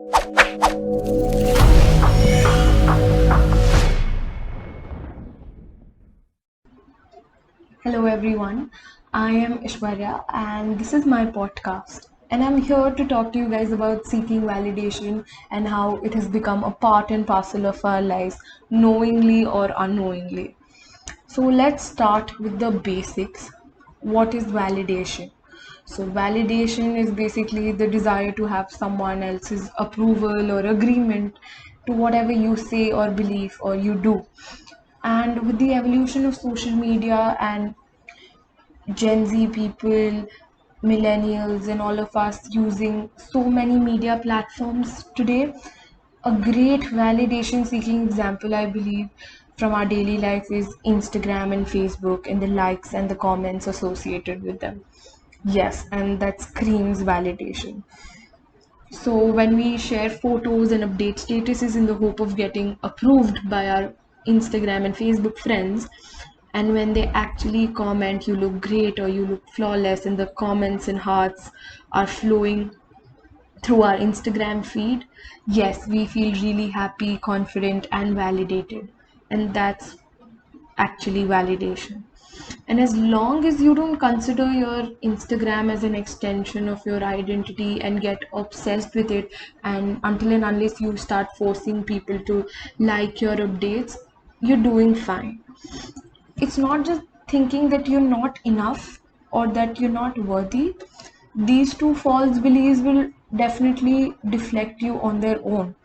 Hello everyone, I am Aishwarya and this is my podcast. And I'm here to talk to you guys about seeking validation and how it has become a part and parcel of our lives, knowingly or unknowingly. So let's start with the basics. What is validation? So, validation is basically the desire to have someone else's approval or agreement to whatever you say or believe or you do. And with the evolution of social media and Gen Z people, millennials, and all of us using so many media platforms today, a great validation seeking example, I believe, from our daily life is Instagram and Facebook and the likes and the comments associated with them. Yes, and that screams validation. So when we share photos and update statuses in the hope of getting approved by our Instagram and Facebook friends, and when they actually comment, you look great or you look flawless, and the comments and hearts are flowing through our Instagram feed, yes, we feel really happy, confident, and validated. And that's actually validation. And as long as you don't consider your Instagram as an extension of your identity and get obsessed with it, and until and unless you start forcing people to like your updates, you're doing fine. It's not just thinking that you're not enough or that you're not worthy. These two false beliefs will definitely deflect you on their own.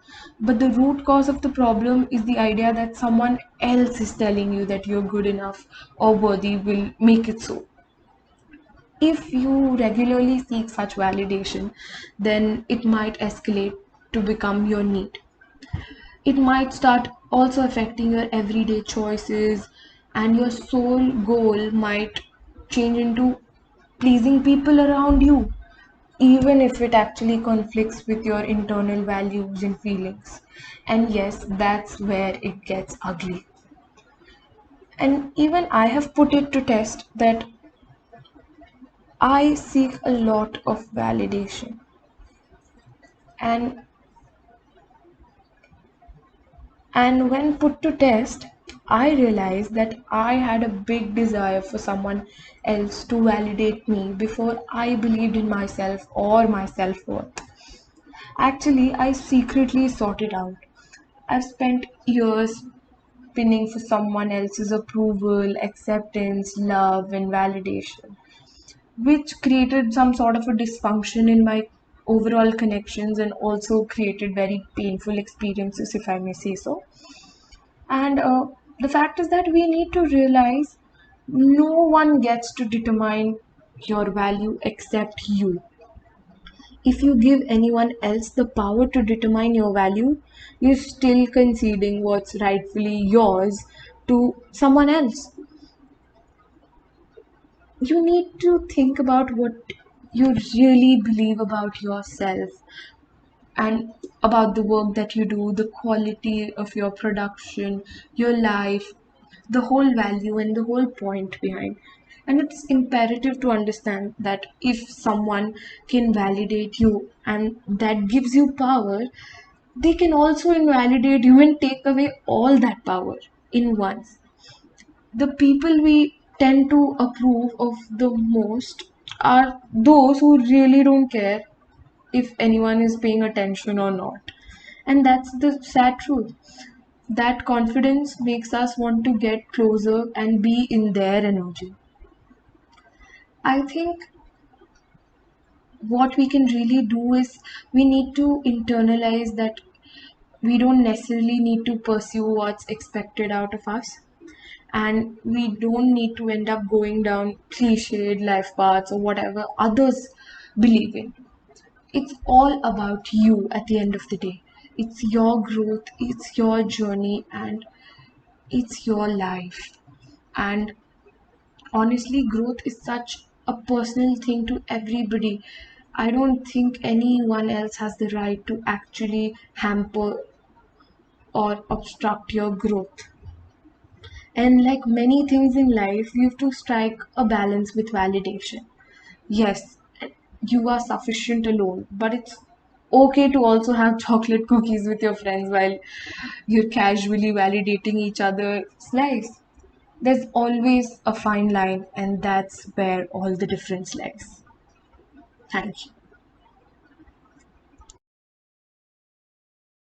But the root cause of the problem is the idea that someone else is telling you that you're good enough or worthy will make it so. If you regularly seek such validation, then it might escalate to become your need. It might start also affecting your everyday choices, and your sole goal might change into pleasing people around you, even if it actually conflicts with your internal values and feelings. And yes, that's where it gets ugly. And even I have put it to test that I seek a lot of validation. And when put to test, I realized that I had a big desire for someone else to validate me before I believed in myself or my self worth. Actually, I secretly sought it out. I've spent years pinning for someone else's approval, acceptance, love, and validation, which created some sort of a dysfunction in my overall connections and also created very painful experiences, if I may say so. And the fact is that we need to realize no one gets to determine your value except you. If you give anyone else the power to determine your value, you're still conceding what's rightfully yours to someone else. You need to think about what you really believe about yourself and about the work that you do, the quality of your production, your life, the whole value and the whole point behind. And it's imperative to understand that if someone can validate you and that gives you power, they can also invalidate you and take away all that power in once. The people we tend to approve of the most are those who really don't care if anyone is paying attention or not. And that's the sad truth. That confidence makes us want to get closer and be in their energy. I think what we can really do is we need to internalize that we don't necessarily need to pursue what's expected out of us, and we don't need to end up going down cliched life paths or whatever others believe in. It's all about you at the end of the day. It's your growth, it's your journey, and it's your life. And honestly, growth is such a personal thing to everybody. I don't think anyone else has the right to actually hamper or obstruct your growth. And like many things in life, you have to strike a balance with validation. Yes, you are sufficient alone, but it's okay to also have chocolate cookies with your friends while you're casually validating each other's lives. There's always a fine line, and that's where all the difference lies. Thank you.